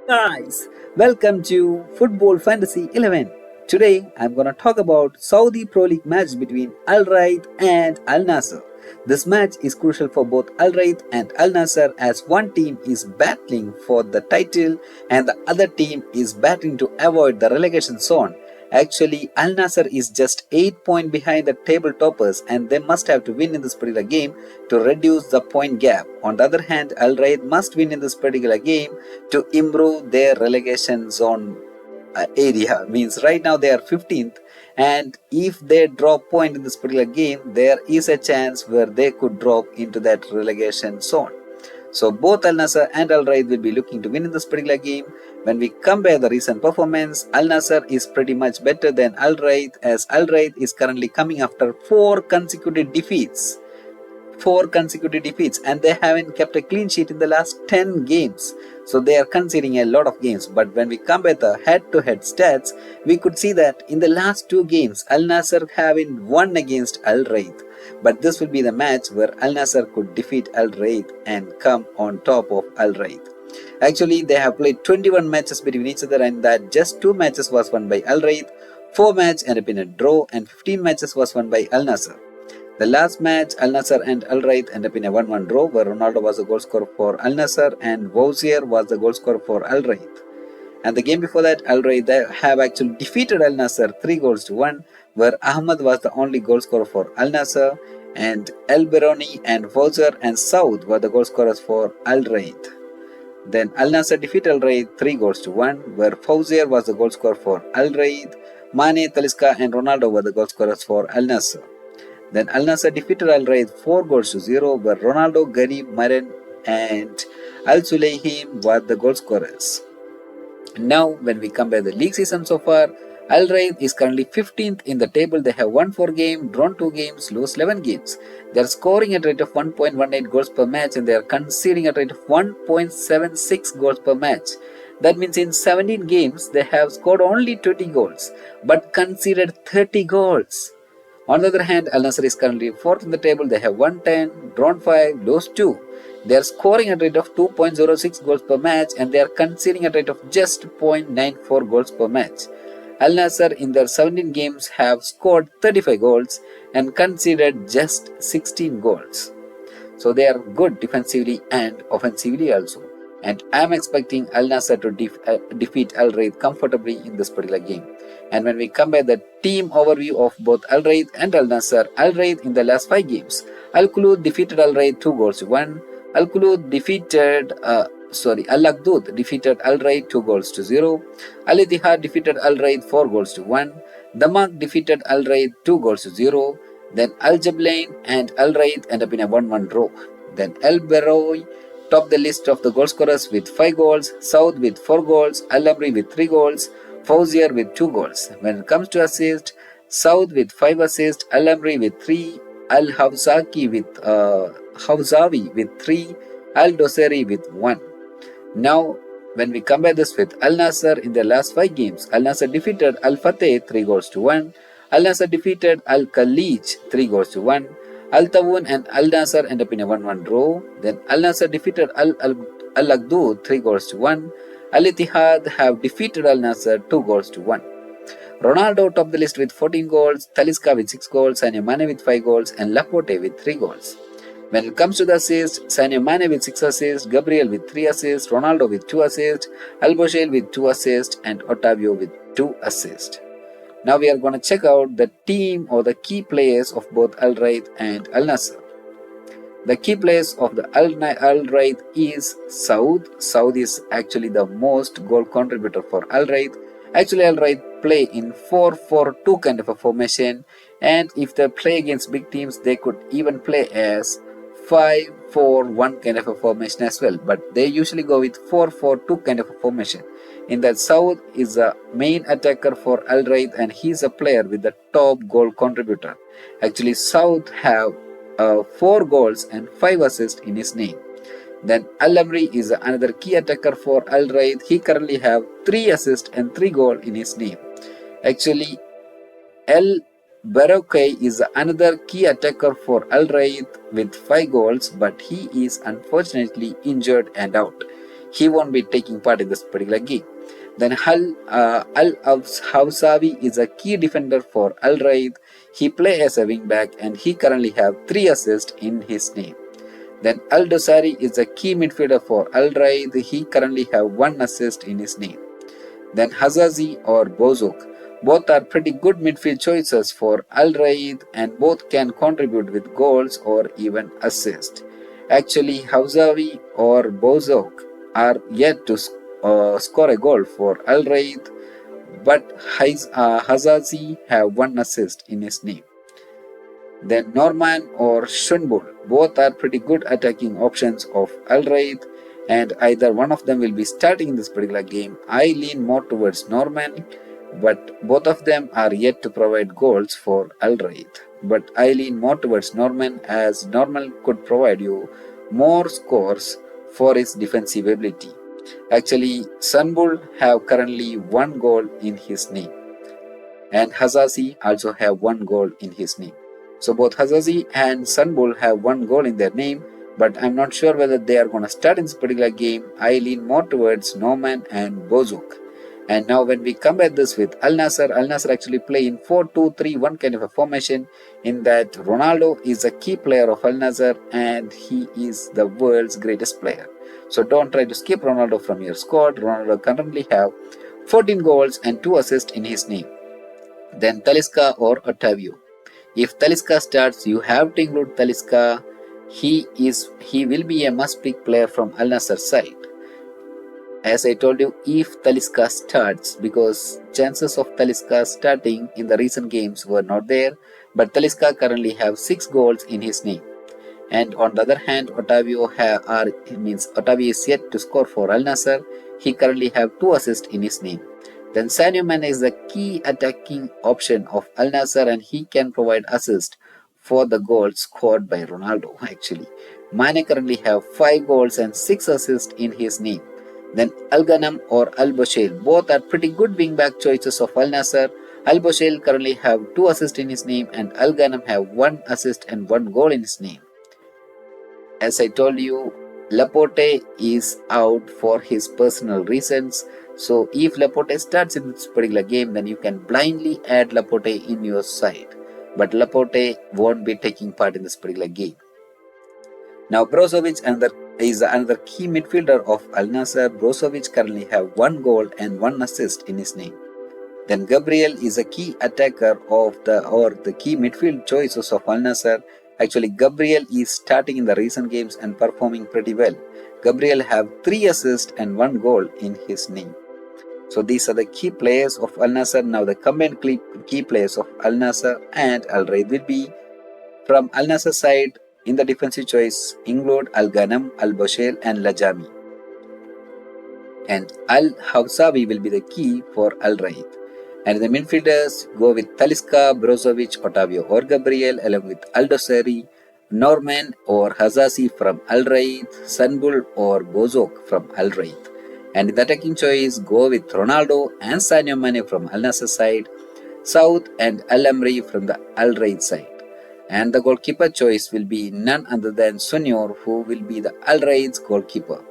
Guys, welcome to Football Fantasy 11. Today I'm gonna talk about Saudi Pro League match between Al-Raed and Al Nassr. This match is crucial for both Al-Raed and Al Nassr as one team is battling for the title and the other team is battling to avoid the relegation zone. Actually, Al Nassr is just 8 points behind the table toppers and they must have to win in this particular game to reduce the point gap. On the other hand, Al Raed must win in this particular game to improve their relegation zone area. Means right now they are 15th, and if they drop point in this particular game, there is a chance where they could drop into that relegation zone. So both Al Nassr and Al Raed will be looking to win in this particular game. When we compare the recent performance, Al Nassr is pretty much better than Al Raed, as Al Raed is currently coming after 4 consecutive defeats, and they haven't kept a clean sheet in the last 10 games. So they are conceding a lot of games. But when we compare the head-to-head stats, we could see that in the last 2 games, Al Nassr haven't won against Al Raed. But this will be the match where Al Nassr could defeat Al Raed and come on top of Al Raed. Actually, they have played 21 matches between each other, and that just 2 matches was won by Al Raed, 4 matches ended up in a draw, and 15 matches was won by Al Nassr. The last match, Al Nassr and Al Raed ended up in a 1-1 draw where Ronaldo was the goal scorer for Al Nassr and Wouzier was the goal scorer for Al Raed. And the game before that, Al Raed have actually defeated Al Nassr 3-1 where Ahmad was the only goal scorer for Al Nassr and El Bironi and Wouzier and Saud were the goal scorers for Al Raed. Then Al Nassr defeated Al Raed 3-1 where Wouzier was the goal scorer for Al Raed, Mane, Talisca and Ronaldo were the goal scorers for Al Nassr. Then Al Nassr defeated Al Raed 4-0 where Ronaldo, Garib, Maren and Al Sulaim were the goal scorers. Now when we compare the league season so far, Al Raed is currently 15th in the table. They have won 4 games, drawn 2 games, lost 11 games. They are scoring at a rate of 1.18 goals per match and they are conceding at a rate of 1.76 goals per match. That means in 17 games they have scored only 20 goals but conceded 30 goals. On the other hand, Al Nassr is currently 4th in the table. They have won 10, drawn 5, lost 2. They are scoring at a rate of 2.06 goals per match and they are conceding at a rate of just 0.94 goals per match. Al Nassr in their 17 games have scored 35 goals and conceded just 16 goals. So they are good defensively and offensively also. And I am expecting Al Nassr to defeat Al Raed comfortably in this particular game. And when we compare the team overview of both Al Raed and Al Nassr, Al Raed in the last 5 games, Al Khulud defeated Al Raed 2-1. Al Khulud defeated Al Aghdud defeated Al Raed 2-0. Al Ittihad defeated Al Raed 4-1. Damak defeated Al Raed 2-0. Then Al Jablain and Al Raed end up in a 1-1 draw. Then Al Beroui topped the list of the goal scorers with 5 goals, Saud with 4 goals, Al Amri with 3 goals, Wouzier with 2 goals. When it comes to assists, Saud with 5 assists, Al Amri with 3, Al Hawzawi with 3, Al Doseri with 1. Now, when we compare this with Al Nassr in their last 5 games, Al Nassr defeated Al Fateh 3-1, Al Nassr defeated Al Khalij 3-1, Al Tawun and Al Nassr end up in a 1-1 draw. Then Al Nassr defeated Al Aghdud 3-1. Al Ittihad have defeated Al Nassr 2-1. Ronaldo topped the list with 14 goals, Talisca with 6 goals, Sadio Mane with 5 goals and Laporte with 3 goals. When it comes to the assists, Sadio Mane with 6 assists, Gabriel with 3 assists, Ronaldo with 2 assists, Al Boshail with 2 assists and Otavio with 2 assists. Now we are going to check out the team or the key players of both Al Raed and Al Nassr. The key players of the Al Raed is Saud. Saud is actually the most goal contributor for Al Raed. Actually, Al Raed play in 4-4-2 kind of a formation, and if they play against big teams, they could even play as 5-4-1 kind of a formation as well. But they usually go with 4-4-2 kind of a formation. In that, Saud is the main attacker for Al Raed and he is a player with the top goal contributor. Actually, Saud have 4 goals and 5 assists in his name. Then Al Amri is another key attacker for Al Raed. He currently have 3 assists and 3 goals in his name. Actually, El Baroque is another key attacker for Al Raed with 5 goals, but he is unfortunately injured and out. he won't be taking part in this particular game. Then Al-Hawsawi is a key defender for Al-Raed. He plays as a wingback and he currently have 3 assists in his name. Then Al-Dosari is a key midfielder for Al-Raed. He currently have 1 assist in his name. Then Hazazi or Bozok. Both are pretty good midfield choices for Al-Raed and both can contribute with goals or even assists. Actually, Hawzawi or Bozok are yet to score a goal for Al-Raed, but Hazazi have 1 assist in his name. Then Norman or Shunbul, both are pretty good attacking options of Al-Raed and either one of them will be starting in this particular game. I lean more towards Norman, but both of them are yet to provide goals for Al-Raed. But I lean more towards Norman as Norman could provide you more scores for his defensive ability. Actually, Sunbul have currently 1 goal in his name and Hazazi also have 1 goal in his name. So both Hazazi and Sunbul have 1 goal in their name, but I'm not sure whether they are going to start in this particular game. I lean more towards Norman and Bozok. And now when we compare this with Al-Nassr actually play in 4-2-3-1 kind of a formation, in that Ronaldo is a key player of Al-Nassr and he is the world's greatest player. So don't try to skip Ronaldo from your squad. Ronaldo currently have 14 goals and 2 assists in his name. Then Talisca or Otavio. If Talisca starts, you have to include Talisca. He will be a must-pick player from Al-Nassr side. As I told you, if Talisca starts, because chances of Talisca starting in the recent games were not there, but Talisca currently have 6 goals in his name. And on the other hand, Otavio is yet to score for Al-Nassr. He currently have 2 assists in his name. Then Sadio Mane is the key attacking option of Al-Nassr and he can provide assist for the goals scored by Ronaldo actually. Mane currently have 5 goals and 6 assists in his name. Then Al-Ghanam or Al-Bushail, both are pretty good wingback choices of Al-Nassr. Al-Bushail currently have 2 assists in his name and Al-Ghanam have 1 assist and 1 goal in his name. As I told you, Laporte is out for his personal reasons. So if Laporte starts in this particular game, then you can blindly add Laporte in your side. But Laporte won't be taking part in this particular game. Now Brozovic is another key midfielder of Al-Nassr. Brozovic currently have 1 goal and 1 assist in his name. Then Gabriel is a key attacker of the key midfield choices of Al-Nassr. Actually, Gabriel is starting in the recent games and performing pretty well. Gabriel have 3 assists and 1 goal in his name. So these are the key players of Al-Nassr. Now the combined key players of Al-Nassr and Al-Raed will be from Al-Nassr side. In the defensive choice, include Al-Ghanam, Al-Bushail and Lajami. And Al-Hawsawi will be the key for Al-Raed. And the midfielders go with Talisca, Brozovic, Otavio or Gabriel along with Al-Dosari, Norman or Hazazi from Al-Raed, Sunbul or Bozok from Al-Raed. And in the attacking choice, go with Ronaldo and Sadio Mane from Al-Nassr side, South and Al-Amri from the Al-Raed side. And the goalkeeper choice will be none other than Sunyor, who will be the Al-Raed's goalkeeper.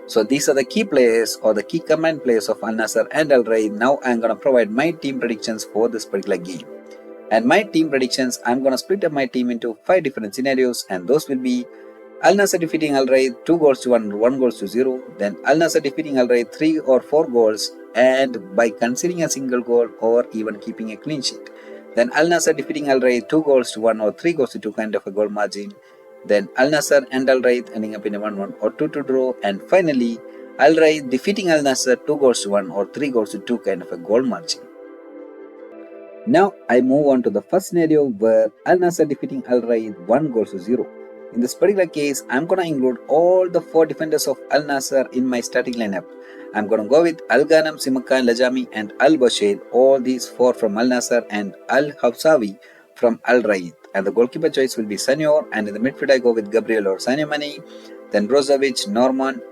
So these are the key players or the key combined players of Al-Nassr and Al-Raed. Now I'm going to provide my team predictions for this particular game. And my team predictions, I'm going to split up my team into 5 different scenarios, and those will be Al-Nassr defeating Al-Raed 2 goals to 1, 1 goals to 0. Then Al-Nassr defeating Al-Raed 3 or 4 goals and by conceding a single goal or even keeping a clean sheet. Then Al-Nassr defeating Al-Raed 2 goals to 1 or 3 goals to 2 kind of a goal margin. Then Al-Nassr and Al-Raed ending up in a 1-1 or 2-2 draw. And finally, Al-Raed defeating Al-Nassr 2 goals to 1 or 3 goals to 2 kind of a goal margin. Now I move on to the first scenario where Al-Nassr defeating Al-Raed 1 goals to 0. In this particular case, I'm going to include all the 4 defenders of Al-Nassr in my starting lineup. I'm going to go with Al-Ghanam, Simakan, Lajami and Al-Bushail, all these 4 from Al-Nassr and Al-Hawsawi from Al-Raed. And the goalkeeper choice will be Sunyor, and in the midfield I go with Gabriel or Sadio Mane, then Brozovic, Norman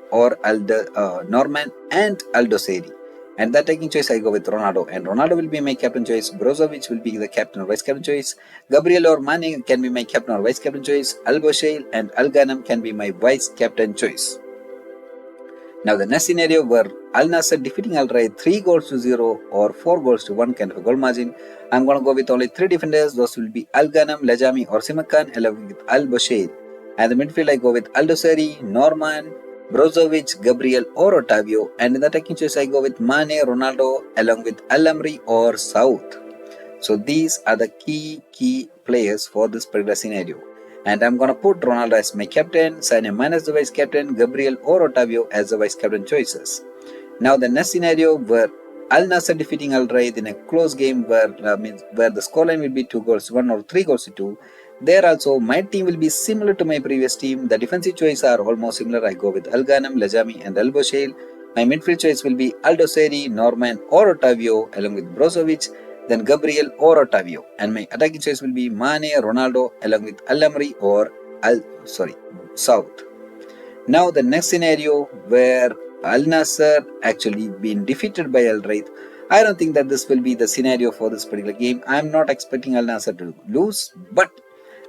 and Al-Dosari. And the attacking choice I go with Ronaldo, and Ronaldo will be my captain choice. Brozovic will be the captain or vice captain choice. Gabriel or Mane can be my captain or vice captain choice. Al-Bushail and Al-Ghanam can be my vice captain choice. Now the next scenario where Al Nassr defeating Al-Raed 3 goals to 0 or 4 goals to 1 kind of a goal margin. I'm going to go with only 3 defenders. Those will be Al Ghanam, Lajami or Simakan along with Al Bashir. And the midfield I go with Al Dosari, Norman, Brozovic, Gabriel or Otavio. And in the attacking choice I go with Mane, Ronaldo along with Al-Amri or South. So these are the key players for this particular scenario. And I'm going to put Ronaldo as my captain, Sané as the vice captain, Gabriel or Otavio as the vice captain choices. Now the next scenario where Al Nassr defeating Al Raed in a close game where the scoreline will be 2 goals to 1 or 3 goals to 2. There also my team will be similar to my previous team. The defensive choices are almost similar. I go with Al Ghanam, Lajami and Al Boshail. My midfield choice will be Al Doseri, Norman or Otavio along with Brozovic, then Gabriel or Otavio. And my attacking choice will be Mane, Ronaldo along with Al-Amri or South. Now the next scenario where Al Nassr actually been defeated by Al Raed. I don't think that this will be the scenario for this particular game. I'm not expecting Al Nassr to lose, but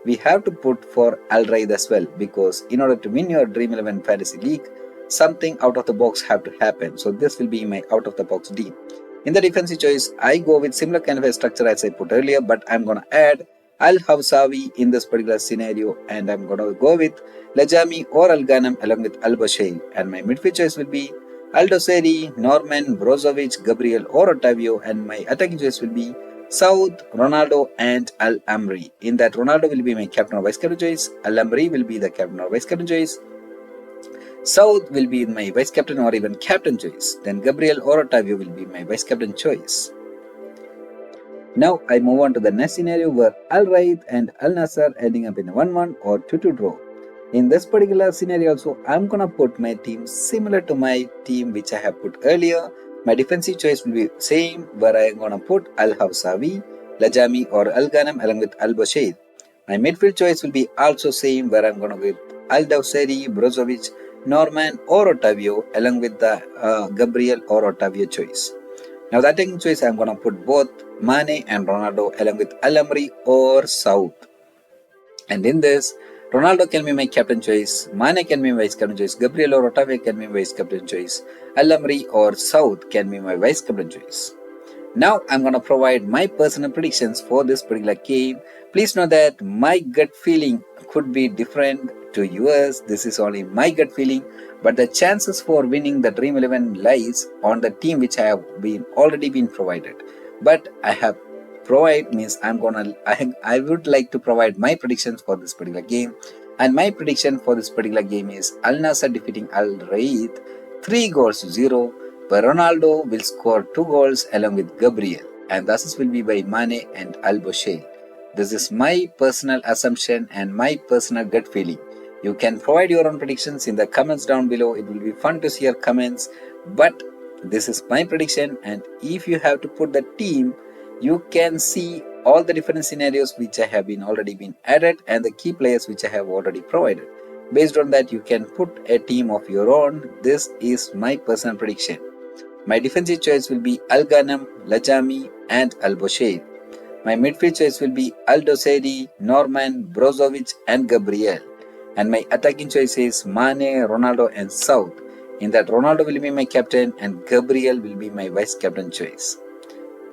we have to put for Al Raed as well, because in order to win your Dream 11 Fantasy League, something out of the box have to happen. So this will be my out of the box team. In the defensive choice, I go with similar kind of a structure as I put earlier, but I'm going to add Al-Hawsawi in this particular scenario, and I'm going to go with Lajami or Al Ghanam along with Al Bashail. And my midfield choice will be Al Doseri, Norman, Brozovic, Gabriel or Otavio, and my attacking choice will be South, Ronaldo and Al-Amri. In that, Ronaldo will be my captain or vice captain choice, Al-Amri will be the captain or vice captain choice, South will be my vice captain or even captain choice. Then Gabriel or Otavio will be my vice captain choice. Now I move on to the next scenario where Al-Raed and Al Nassr ending up in a 1-1 or 2-2 draw. In this particular scenario also, I'm gonna put my team similar to my team which I have put earlier. My defensive choice will be same, where I'm gonna put Al-Hawsawi, Lajami or Al Ghanam along with Al Bashir. My midfield choice will be also same, where I'm gonna with Al Dawsari, Brozovic, Norman or Otavio along with the Gabriel or Otavio choice. Now the attacking choice I'm going to put both Mane and Ronaldo along with Al-Amri or South. And in this, Ronaldo can be my captain choice, Mane can be my vice captain choice, Gabriel or Otavio can be my vice captain choice, Al-Amri or South can be my vice captain choice. Now I'm going to provide my personal predictions for this particular game. Please know that my gut feeling could be different to yours. This is only my gut feeling, but the chances for winning the Dream 11 lies on the team which I have already been provided. But I have provide means I would like to provide my predictions for this particular game, and my prediction for this particular game is Al Nassr defeating Al Raed 3 goals to 0, where Ronaldo will score 2 goals along with Gabriel, and the assist will be by Mane and Al Boshail. This is my personal assumption and my personal gut feeling. You can provide your own predictions in the comments down below. It will be fun to see your comments, but this is my prediction, and if you have to put the team, you can see all the different scenarios which I have already been added and the key players which I have already provided. Based on that, you can put a team of your own. This is my personal prediction. My defensive choice will be Al Ghanam, Lajami and Al Boshail. My midfield choice will be Al Doseri, Norman, Brozovic and Gabriel. And my attacking choice is Mane, Ronaldo and South. In that, Ronaldo will be my captain and Gabriel will be my vice captain choice.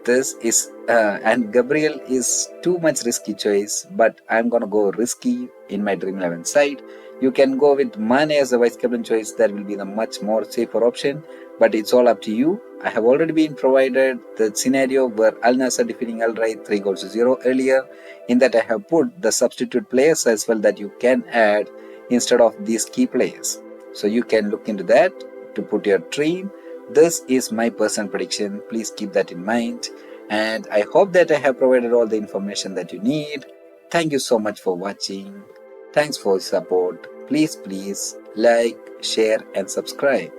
This is and Gabriel is too much risky choice, but I'm gonna go risky in my Dream 11 side. You can go with Mane as the vice captain choice. That will be the much more safer option, but it's all up to you. I have already been provided the scenario where Al Nassr defeating Al Raed 3 goals to 0 earlier. In that, I have put the substitute players as well that you can add instead of these key players. So you can look into that to put your team. This is my personal prediction. Please keep that in mind. And I hope that I have provided all the information that you need. Thank you so much for watching. Thanks for your support. Please like, share and subscribe.